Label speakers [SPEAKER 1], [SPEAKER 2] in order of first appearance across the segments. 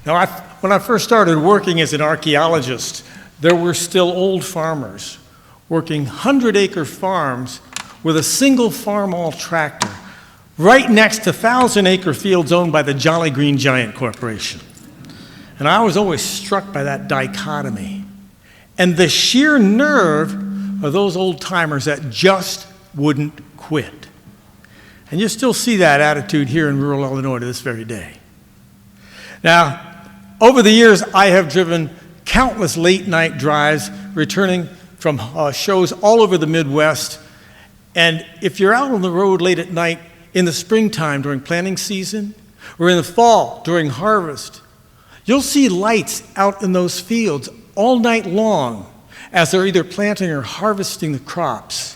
[SPEAKER 1] Now, when I first started working as an archaeologist, there were still old farmers working 100-acre farms with a single farm-all tractor right next to 1,000-acre fields owned by the Jolly Green Giant Corporation. And I was always struck by that dichotomy and the sheer nerve of those old-timers that just wouldn't quit. And you still see that attitude here in rural Illinois to this very day. Now, over the years, I have driven countless late-night drives returning from shows all over the Midwest. And if you're out on the road late at night in the springtime during planting season, or in the fall during harvest, you'll see lights out in those fields all night long as they're either planting or harvesting the crops,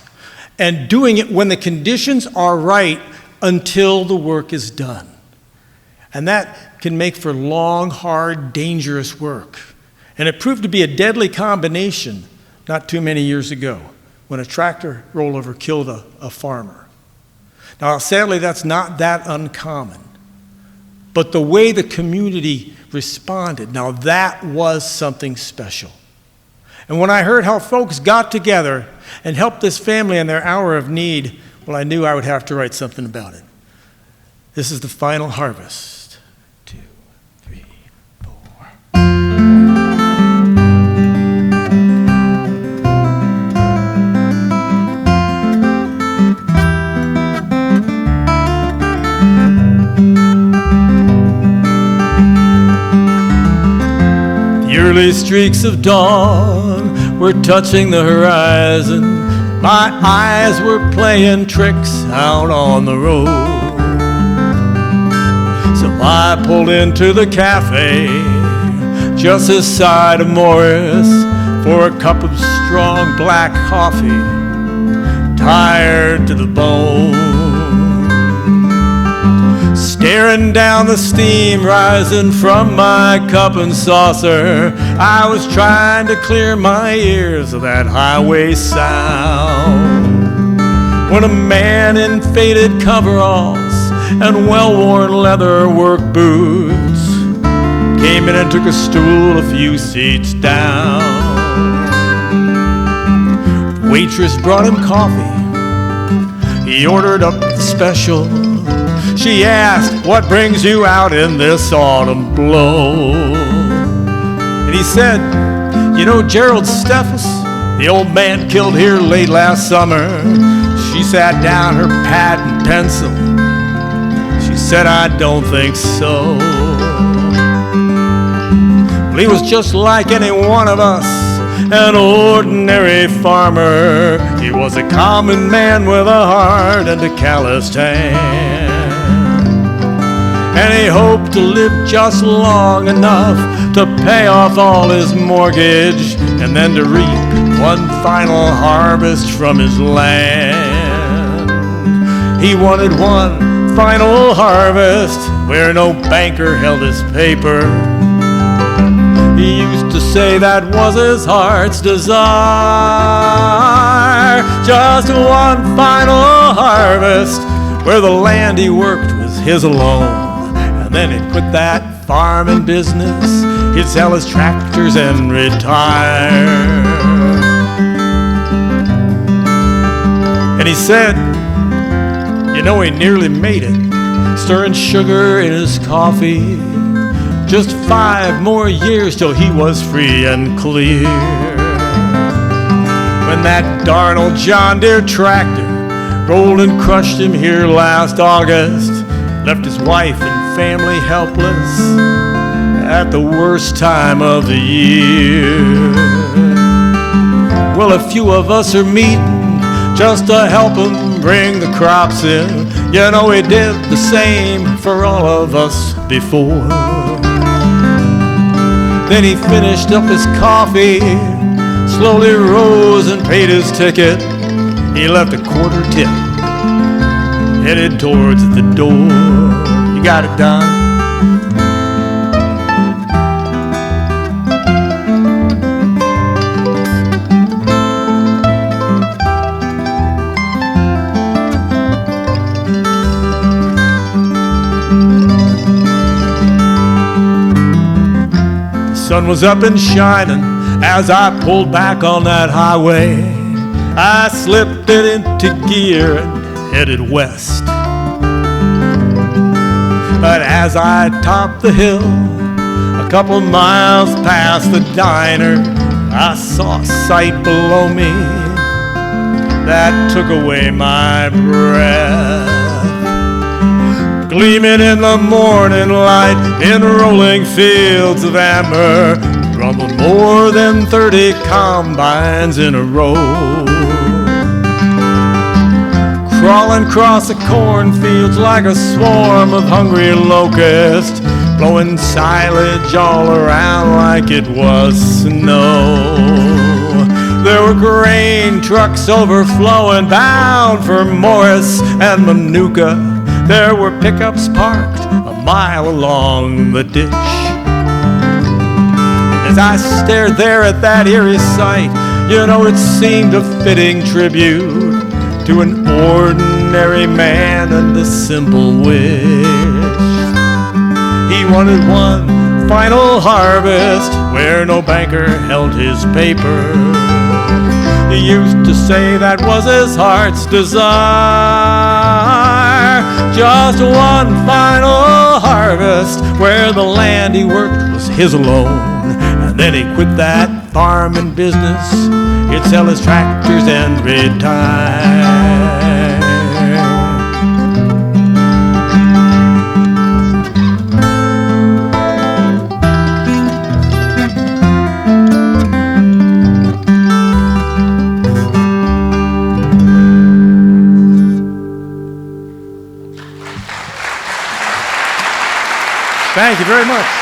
[SPEAKER 1] and doing it when the conditions are right until the work is done. And that can make for long, hard, dangerous work. And it proved to be a deadly combination not too many years ago when a tractor rollover killed a farmer. Now, sadly, that's not that uncommon. But the way the community responded, now that was something special. And when I heard how folks got together and helped this family in their hour of need, well, I knew I would have to write something about it. This is the final harvest. 2, 3, 4. The early streaks of dawn were touching the horizon. My eyes were playing tricks out on the road. So I pulled into the cafe just this side of Morris for a cup of strong black coffee, tired to the bone. Staring down the steam rising from my cup and saucer, I was trying to clear my ears of that highway sound, when a man in faded coveralls and well-worn leather work boots came in and took a stool a few seats down. The waitress brought him coffee. He ordered up the special. She asked, "What brings you out in this autumn blow?" And he said, "You know Gerald Steffes, the old man killed here late last summer?" She sat down, her pad and pencil. She said, "I don't think so." Well, he was just like any one of us, an ordinary farmer. He was a common man with a heart and a calloused hand. And he hoped to live just long enough to pay off all his mortgage and then to reap one final harvest from his land. He wanted one final harvest where no banker held his paper. He used to say that was his heart's desire. Just one final harvest where the land he worked was his alone. And then he'd quit that farming business, he'd sell his tractors and retire. And he said, you know, he nearly made it, stirring sugar in his coffee. Just 5 more years till he was free and clear. When that darn old John Deere tractor rolled and crushed him here last August, left his wife and family helpless at the worst time of the year. Well, a few of us are meeting just to help him bring the crops in. You know, he did the same for all of us before. Then he finished up his coffee, slowly rose and paid his ticket. He left a quarter tip, headed towards the door. You got it, Don? sun was up and shining as I pulled back on that highway. I slipped it into gear and headed west. But as I topped the hill, a couple miles past the diner, I saw a sight below me that took away my breath. Gleaming in the morning light in rolling fields of amber, rumbling more than 30 combines in a row. Crawling across the cornfields like a swarm of hungry locusts, blowing silage all around like it was snow. There were grain trucks overflowing, bound for Morris and Manuka. There were pickups parked a mile along the ditch. As I stared there at that eerie sight, you know, it seemed a fitting tribute to an ordinary man and a simple wish. He wanted one final harvest where no banker held his paper. He used to say that was his heart's desire. Just one final harvest where the land he worked was his alone. And then he quit that farming business. He'd sell his tractors and retire. Thank you very much.